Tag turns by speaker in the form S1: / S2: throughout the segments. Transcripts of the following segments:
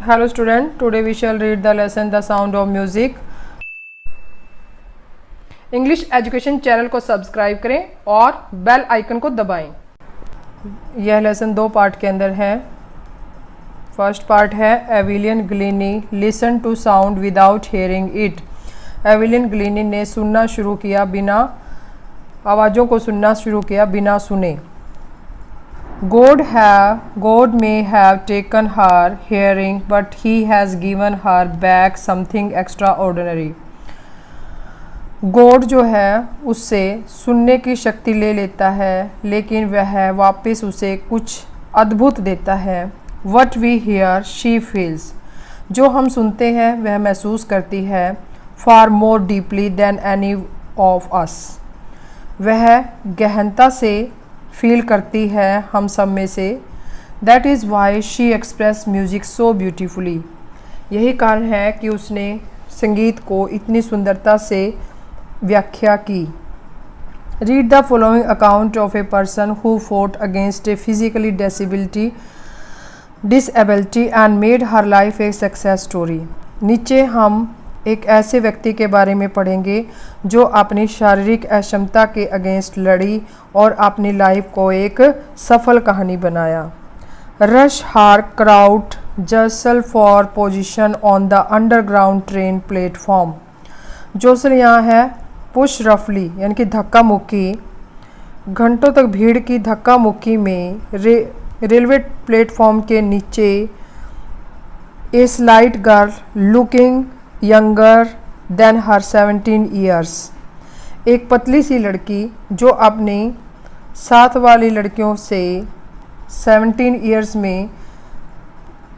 S1: Hello student, today we shall read the lesson The Sound of Music. English education channel को subscribe करें और bell icon को दबाएं। यह लेसन 2 पार्ट के अंदर है। फर्स्ट पार्ट है Evelyn Glennie listen to sound without hearing it. Evelyn Glennie ने सुनना शुरू किया बिना आवाज़ों को सुनना शुरू किया बिना सुने। God may have taken her hearing, but he has given her back something extraordinary. God जो है उससे सुनने की शक्ति ले लेता है, लेकिन वह वापस उसे कुछ अद्भुत देता है। What we hear, she feels. जो हम सुनते हैं वह महसूस करती है। Far more deeply than any of us. वह गहनता से फील करती है हम सब में से। That is why she express music so beautifully. यही कारण है कि उसने संगीत को इतनी सुंदरता से व्याख्या की। Read the following account of a person who fought against A physically disability and made her life a success story. नीचे हम एक ऐसे व्यक्ति के बारे में पढ़ेंगे जो अपनी शारीरिक अक्षमता के अगेंस्ट लड़ी और अपनी लाइफ को एक सफल कहानी बनाया। Rush hour crowd jostle for position on the underground train platform. Jostle यहाँ है पुश रफली यानी कि धक्का मुक्की। घंटों तक भीड़ की धक्का मुक्की में रेलवे प्लेटफॉर्म के नीचे a slight girl looking younger than her 17 years. एक पतली सी लड़की जो अपनी साथ वाली लड़कियों से 17 ईयर्स में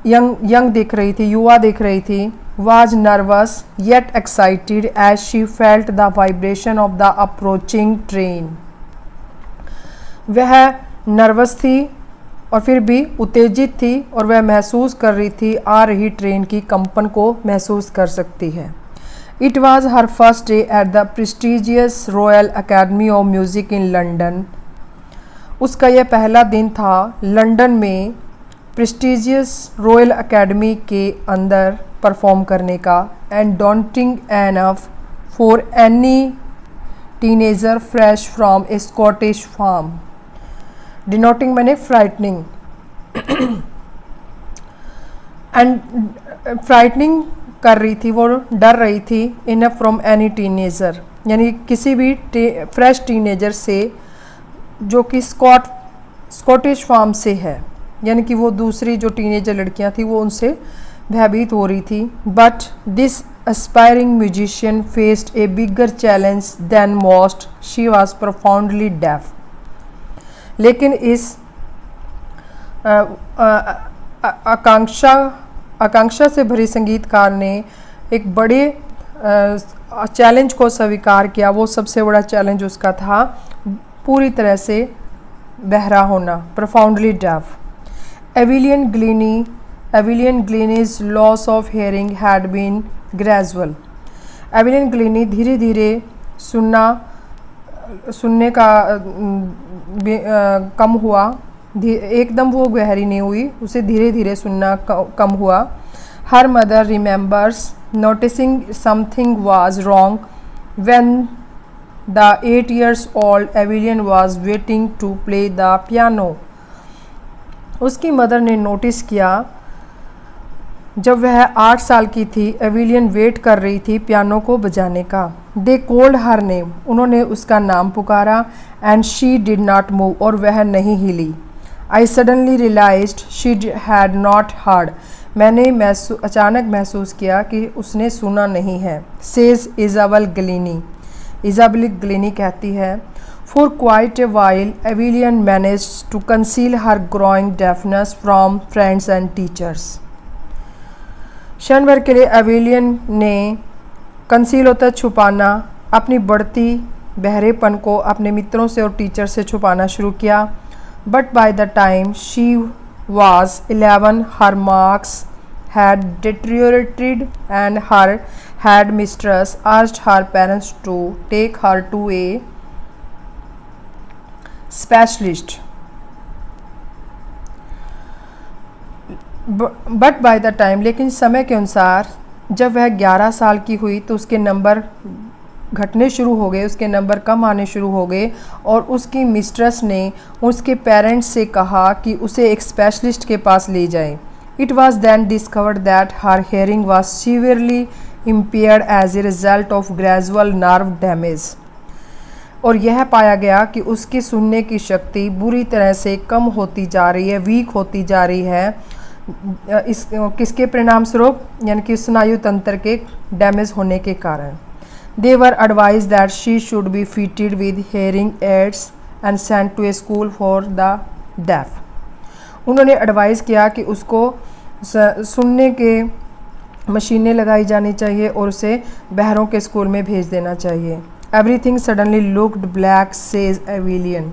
S1: यंग दिख रही थी, युवा दिख रही थी। Was nervous yet excited as she felt the vibration of the approaching train. वह नर्वस थी और फिर भी उत्तेजित थी और वह महसूस कर रही थी आ रही ट्रेन की कंपन को महसूस कर सकती है। It was her first day at the prestigious royal Academy of music in London. उसका यह पहला दिन था लंदन में प्रेस्टिजियस रॉयल अकेडमी के अंदर परफॉर्म करने का। And daunting enough for any teenager fresh from a Scottish farm. Denoting मैंने फ्राइटनिंग एंड फ्राइटनिंग कर रही थी, वो डर रही थी। इनफ फ्रॉम एनी टीनेजर यानी किसी भी फ्रेश टीनेजर से जो कि स्कॉटिश फार्म से है, यानी कि वो दूसरी जो टीनेजर लड़कियां थी वो उनसे भयभीत हो रही थी। But this aspiring musician faced a bigger challenge than most. She was profoundly deaf. लेकिन इस आकांक्षा से भरी संगीतकार ने एक बड़े चैलेंज को स्वीकार किया। वो सबसे बड़ा चैलेंज उसका था पूरी तरह से बहरा होना, profoundly deaf. Evelyn Glennie's loss of hearing had been gradual. Evelyn Glennie धीरे धीरे सुनने का कम हुआ। एकदम वो गहरी नहीं हुई, उसे धीरे धीरे सुनना कम हुआ। Her mother remembers noticing something was wrong when the 8 years old Evelyn was waiting to play the piano. उसकी मदर ने नोटिस किया जब वह 8 साल की थी, एविलियन वेट कर रही थी पियानो को बजाने का। दे कॉल्ड हर नेम, उन्होंने उसका नाम पुकारा। And she did not move, और वह नहीं हिली। I suddenly realised she had not heard, मैंने अचानक महसूस किया कि उसने सुना नहीं है। सेज इजाबेल ग्लीनी कहती है for quite a while Evelyn managed to conceal her growing deafness from friends and teachers. क्षण भर के लिए एविलियन ने कंसील होता है छुपाना, अपनी बढ़ती बहरेपन को अपने मित्रों से और टीचर से छुपाना शुरू किया। But by the time she was 11 her marks had deteriorated and her headmistress asked her parents to take her to a specialist. But by the time, लेकिन समय के अनुसार जब वह 11 साल की हुई तो उसके नंबर घटने शुरू हो गए, उसके नंबर कम आने शुरू हो गए और उसकी मिस्ट्रेस ने उसके पेरेंट्स से कहा कि उसे एक स्पेशलिस्ट के पास ले जाएं। It was then discovered that her hearing was severely impaired as a result of gradual nerve damage. और यह पाया गया कि उसकी सुनने की शक्ति बुरी तरह से कम होती जा रही है, वीक होती जा रही है, इस किसके परिणाम स्वरूप, यानी कि स्नायु तंत्र के डैमेज होने के कारण। They were advised that she should be fitted with hearing aids and sent to a school for the deaf. उन्होंने एडवाइज़ किया कि उसको सुनने के मशीनें लगाई जानी चाहिए और उसे बहरों के स्कूल में भेज देना चाहिए। Everything suddenly looked black says एविलियन।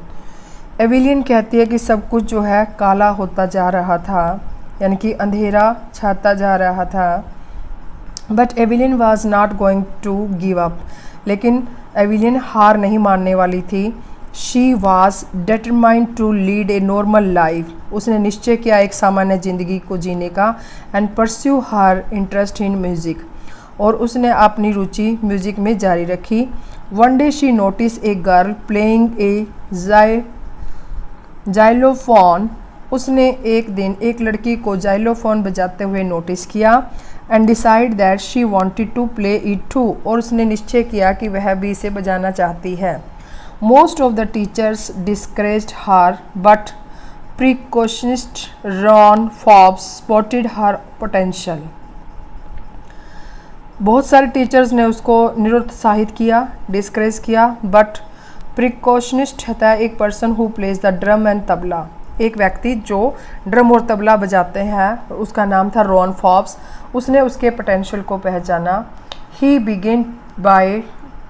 S1: Evelyn कहती है कि सब कुछ जो है काला होता जा रहा था, यानी कि अंधेरा छाता जा रहा था। But Evelyn was not going to give up, लेकिन एविलियन हार नहीं मानने वाली थी। She was determined to lead a normal life. उसने निश्चय किया एक सामान्य ज़िंदगी को जीने का। And pursue her interest in music, और उसने अपनी रुचि म्यूज़िक में जारी रखी। One day she notice a girl playing a xylophone. उसने एक दिन एक लड़की को जाइलोफोन बजाते हुए नोटिस किया। And decide that she wanted to play it too, और उसने निश्चय किया कि वह भी इसे बजाना चाहती है। Most of the teachers discouraged her, but percussionist Ron Forbes spotted her potential. बहुत सारे टीचर्स ने उसको निरुत्साहित किया, डिस्करेज किया, बट प्रिकॉशनिस्ट होता है एक person who plays the drum and tabla, एक व्यक्ति जो ड्रम और तबला बजाते हैं, उसका नाम था रॉन फॉब्स। उसने उसके पोटेंशियल को पहचाना। He begin by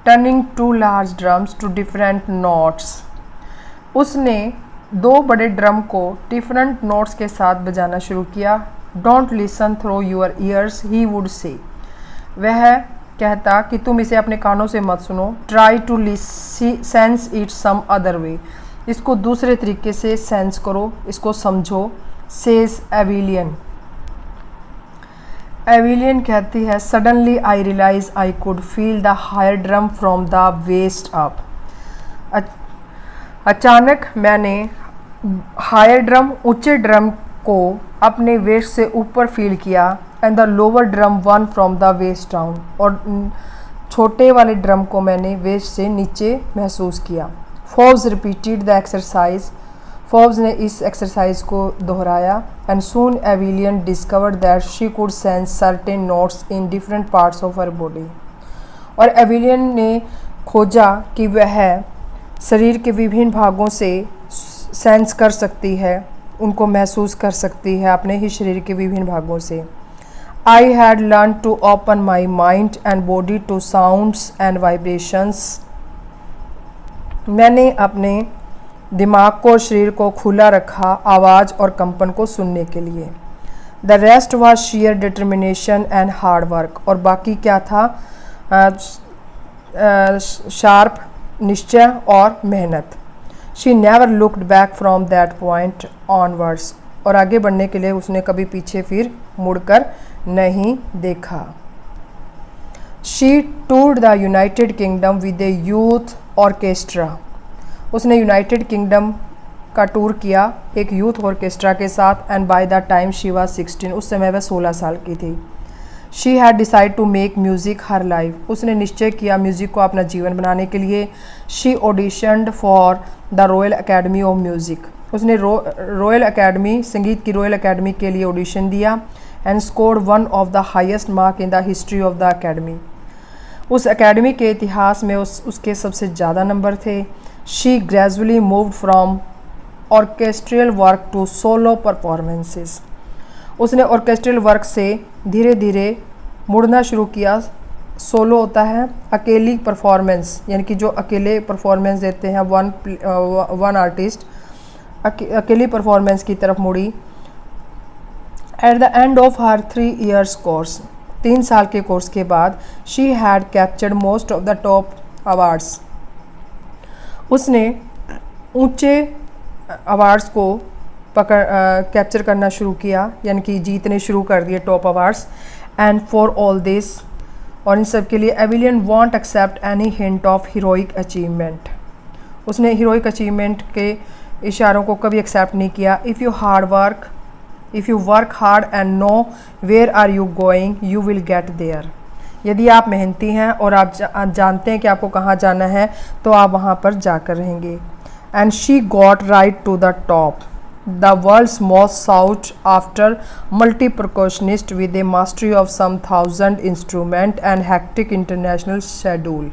S1: turning two large drums to different notes. उसने दो बड़े ड्रम को डिफरेंट नोट्स के साथ बजाना शुरू किया। Don't listen through your ears, he would say. वह कहता कि तुम इसे अपने कानों से मत सुनो। Try to sense it some other way, इसको दूसरे तरीके से सेंस करो, इसको समझो। सेज एविलियन। एविलियन कहती है suddenly I realise I could feel the higher drum from the waist up. अचानक मैंने हायर ड्रम, ऊंचे ड्रम को अपने वेस्ट से ऊपर फील किया। And the lower drum one from the waist down, और छोटे वाले ड्रम को मैंने वेस्ट से नीचे महसूस किया। Forbes repeated the exercise. Forbes ने इस एक्सरसाइज को दोहराया। And soon एविलियन discovered that she could sense certain notes in different parts of her body. और एविलियन ने खोजा कि वह शरीर के विभिन्न भागों से सेंस कर सकती है, उनको महसूस कर सकती है अपने ही शरीर के विभिन्न भागों से। I had learn to open my mind and body to sounds and vibrations. मैंने अपने दिमाग को और शरीर को खुला रखा आवाज़ और कंपन को सुनने के लिए। The rest was share determination and hard work, और बाकी क्या था, शार्प निश्चय और मेहनत। She never looked back from that point onwards, और आगे बढ़ने के लिए उसने कभी पीछे फिर मुड़कर नहीं देखा। She toured the United Kingdom with a youth orchestra. उसने यूनाइटेड किंगडम का टूर किया एक यूथ ऑर्केस्ट्रा के साथ। And by the time she was 16, उस समय वह 16 साल की थी। She had decide to make music her life. उसने निश्चय किया म्यूज़िक को अपना जीवन बनाने के लिए। She auditioned for the Royal Academy of Music. उसने रॉयल अकेडमी, संगीत की रॉयल अकेडमी के लिए ऑडिशन दिया। And scored one of the highest mark in the history of the academy. उस अकेडमी के इतिहास में उसके सबसे ज़्यादा नंबर थे। She gradually moved from orchestral work to solo performances. उसने ऑर्केस्ट्रल वर्क से धीरे धीरे मुड़ना शुरू किया। सोलो होता है अकेली परफॉर्मेंस, यानी कि जो अकेले परफॉर्मेंस देते हैं वन आर्टिस्ट, अकेली परफॉर्मेंस की तरफ मुड़ी। At the end of her 3 years course, 3 साल के कोर्स के बाद, she had captured most of the top awards. उसने ऊंचे अवार्ड्स को कैप्चर करना शुरू किया, यानी कि जीतने शुरू कर दिए top awards. And for all this, और इन सब के लिए Evelyn won't accept any hint of heroic achievement. उसने हीरोइक अचीवमेंट के इशारों को कभी एक्सेप्ट नहीं किया। If you work hard and know where are you going you will get there. यदि आप मेहनती हैं और आप जानते हैं कि आपको कहाँ जाना है तो आप वहाँ पर जाकर रहेंगे। And she got right to the top, the world's most sought after multi percussionist with a mastery of some 1000 instrument and hectic international schedule.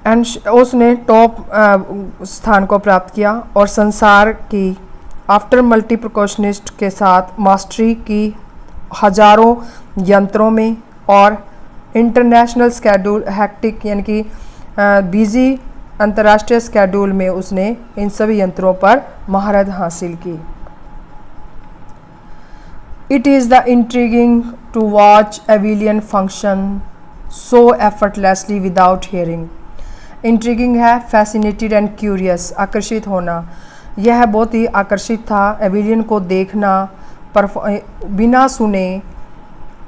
S1: And उसने टॉप स्थान को प्राप्त किया और संसार की आफ्टर मल्टी परकशनिस्ट के साथ मास्टरी की हजारों यंत्रों में और इंटरनेशनल स्केड्यूल हेक्टिक यानी कि बिजी अंतर्राष्ट्रीय स्केड्यूल में उसने इन सभी यंत्रों पर महारत हासिल की। It is the intriguing to watch Evelyn function so effortlessly without hearing. Intriguing है फैसिनेटेड एंड क्यूरियस, आकर्षित होना। यह बहुत ही आकर्षित था एविलियन को देखना बिना सुने।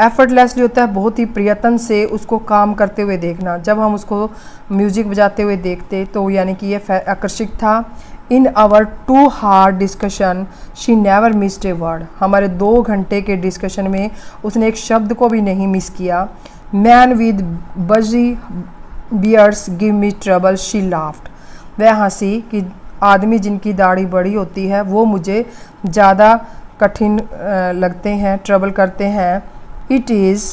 S1: एफर्टलेसली होता है बहुत ही प्रयत्न से उसको काम करते हुए देखना। जब हम उसको म्यूज़िक बजाते हुए देखते तो यानी कि यह आकर्षित था। In our 2 hard discussion she never missed a word. हमारे 2 घंटे के डिस्कशन में उसने एक शब्द को भी नहीं मिस किया। Man with bushy beards give me trouble she laughed. वह हंसी कि आदमी जिनकी दाढ़ी बड़ी होती है वो मुझे ज़्यादा कठिन लगते हैं, ट्रबल करते हैं। It is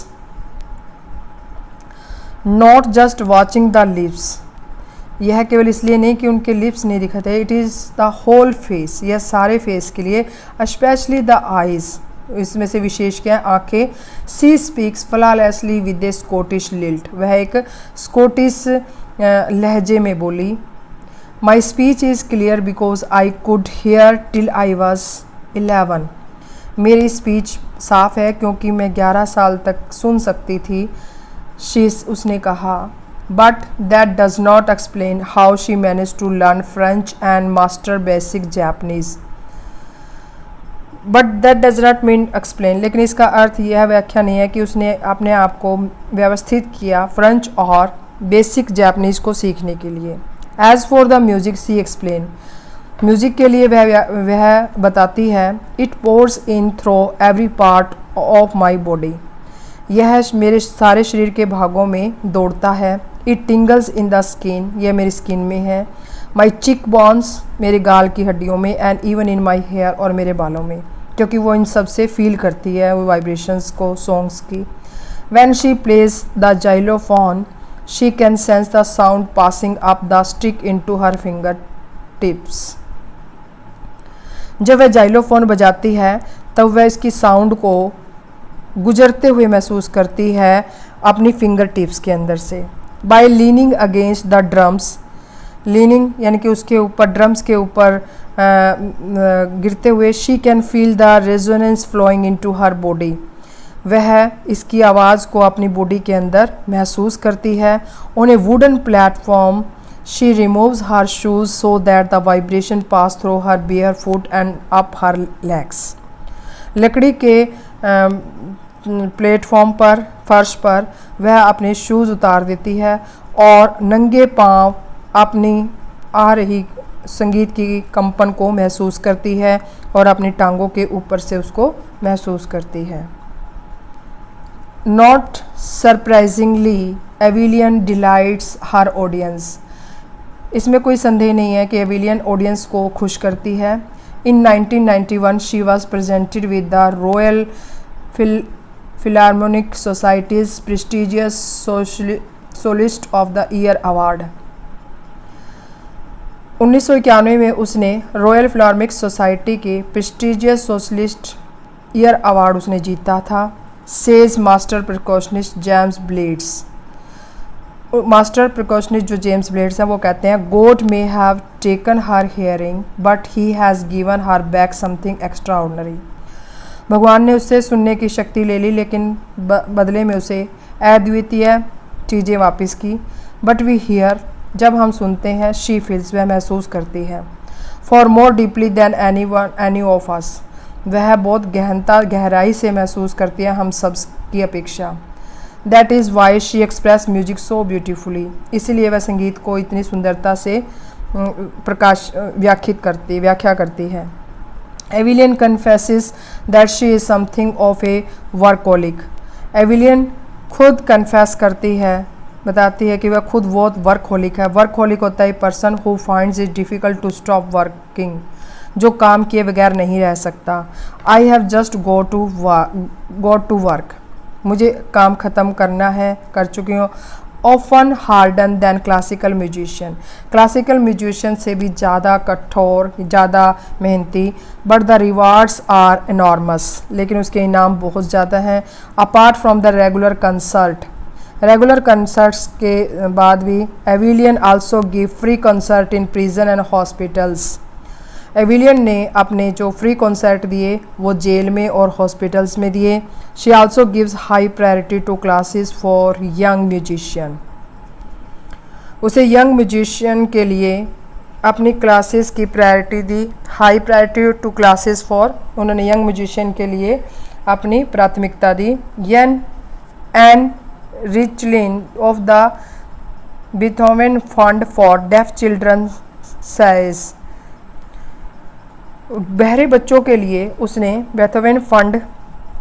S1: not just watching the lips, यह केवल इसलिए नहीं कि उनके लिप्स नहीं दिखते। It is the whole face, यह सारे फेस के लिए, स्पेशली द आइज़, इसमें से विशेष क्या है, आँखें। She speaks flawlessly with a Scottish lilt, वह एक स्कॉटिश लहजे में बोली। My speech is clear because I could hear till I was 11। मेरी स्पीच साफ है क्योंकि मैं 11 साल तक सुन सकती थी। उसने कहा। But that does not explain how she manage to learn French and master basic Japanese. But that does not mean explain, लेकिन इसका अर्थ यह व्याख्या नहीं है कि उसने अपने आप को व्यवस्थित किया फ्रेंच और बेसिक जापनीज़ को सीखने के लिए। As for the music she explain, music के लिए वह बताती है। It pours in through every part of my body, यह मेरे सारे शरीर के भागों में दौड़ता है। It tingles in the skin, यह मेरी स्किन में है। माई चिक बोन्स, मेरे गाल की हड्डियों में। And even in my hair, और मेरे बालों में, क्योंकि वो इन सब से फील करती है वो वाइब्रेशंस को सॉन्ग्स की। When she plays the xylophone she can sense the sound passing up the stick into her finger tips. जब वह जाइलोफोन बजाती है तब वह इसकी साउंड को गुजरते हुए महसूस करती है अपनी फिंगर टिप्स के अंदर से। By leaning against the drums, leaning यानी कि उसके ऊपर, ड्रम्स के ऊपर गिरते हुए, she can feel the resonance flowing into her body, वह इसकी आवाज़ को अपनी बॉडी के अंदर महसूस करती है। On A wooden platform she removes her shoes so that the vibration pass through her bear foot and up her legs. लकड़ी के प्लेटफॉर्म पर, फर्श पर वह अपने शूज़ उतार देती है और नंगे पांव अपनी आ रही संगीत की कंपन को महसूस करती है और अपनी टांगों के ऊपर से उसको महसूस करती है। Not surprisingly एविलियन delights her audience, इसमें कोई संदेह नहीं है कि एविलियन ऑडियंस को खुश करती है। In 1991 she was presented with the Royal Philharmonic Society's prestigious soloist of the year award. 1991 में उसने रॉयल फिलार्मोनिक सोसाइटी के प्रेस्टिजियस सोशलिस्ट ईयर अवार्ड उसने जीता था। Says master percussionist James Blades, master percussionist जो जेम्स ब्लेड्स हैं वो कहते हैं, God may have taken her hearing but he has given her back something extraordinary ऑर्डनरी। भगवान ने उससे सुनने की शक्ति ले ली लेकिन बदले में उसे अद्वितीय चीज़ें वापस की। बट वी हियर, जब हम सुनते हैं, शी फील्स, वह महसूस करती है। For more deeply than any of us, वह बहुत गहराई से महसूस करती है हम सब की अपेक्षा। That is why she express music so beautifully, इसीलिए वह संगीत को इतनी सुंदरता से व्याख्या करती है। Evelyn confesses that she is something of a workaholic, Evelyn खुद कन्फेस करती है, बताती है कि वह खुद बहुत वर्कहोलिक है। वर्कहोलिक होता है person who finds it difficult to stop working, जो काम किए बगैर नहीं रह सकता। I have just go to work, मुझे काम ख़त्म करना है, कर चुकी हूँ। Often harder than classical musician, classical musician से भी ज़्यादा कठोर, ज़्यादा मेहनती। But the rewards are enormous, लेकिन उसके इनाम बहुत ज़्यादा हैं। Apart from the regular concerts के बाद भी Evelyn also give free concert in prison and hospitals, एविलियन ने अपने जो फ्री कॉन्सर्ट दिए वो जेल में और हॉस्पिटल्स में दिए। She also gives high priority to classes for young musician, उसे यंग म्यूजिशियन के लिए अपनी क्लासेस की प्रायोरिटी दी। High priority to classes for, उन्होंने यंग म्यूजिशियन के लिए अपनी प्राथमिकता दी। एन रिचलिन of the Beethoven fund for deaf children size, बहरे बच्चों के लिए उसने बेथोवन फंड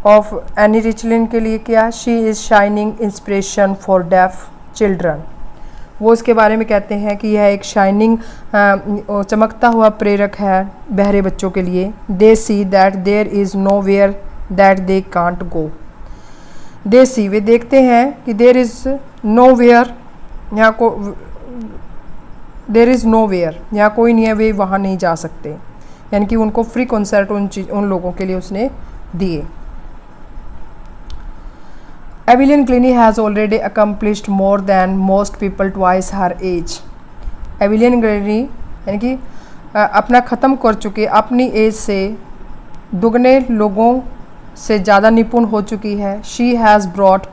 S1: ऑफ एनी रिचलिन के लिए किया। She is shining inspiration for deaf children, वो उसके बारे में कहते हैं कि यह एक शाइनिंग चमकता हुआ प्रेरक है बहरे बच्चों के लिए। They see that there is nowhere that they can't go, they see वे देखते हैं कि देयर इज़ नो वेयर, यहाँ को देयर इज़ नो वेयर, यहाँ कोई नहीं है, वे वहाँ नहीं जा सकते, यानी कि उनको फ्री कॉन्सर्ट उन लोगों के लिए उसने दिए। Evelyn Glennie has already accomplished more than most people twice her age, Evelyn Glennie यानी कि अपना ख़त्म कर चुके, अपनी एज से दुगने लोगों से ज़्यादा निपुण हो चुकी है। She has brought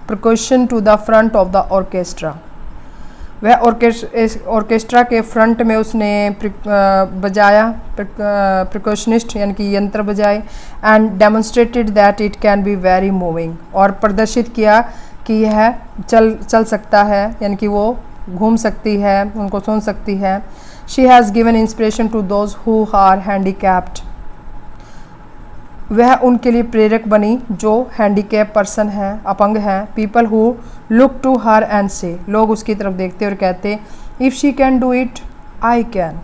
S1: percussion to the front of the orchestra, वह ऑर्केस्ट्रा के फ्रंट में उसने बजाया, परकशनिस्ट यानी कि यंत्र बजाए। And demonstrated that it can be very moving, और प्रदर्शित किया कि यह चल सकता है, यानी कि वो घूम सकती है, उनको सुन सकती है। She has given inspiration to those who are handicapped, वह उनके लिए प्रेरक बनी जो हैंडीकैप पर्सन हैं, अपंग हैं। People who look to her and say, लोग उसकी तरफ देखते और कहते if she can do it I can,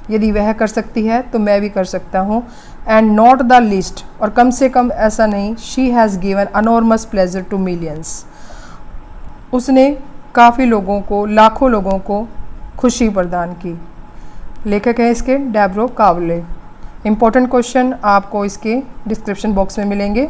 S1: यदि वह कर सकती है तो मैं भी कर सकता हूँ। एंड नॉट द लीस्ट, और कम से कम ऐसा नहीं, she has given enormous pleasure to millions, उसने काफ़ी लोगों को, लाखों लोगों को खुशी प्रदान की। लेखक हैं इसके डेब्रो कावले। इम्पोर्टेंट क्वेश्चन आपको इसके डिस्क्रिप्शन बॉक्स में मिलेंगे।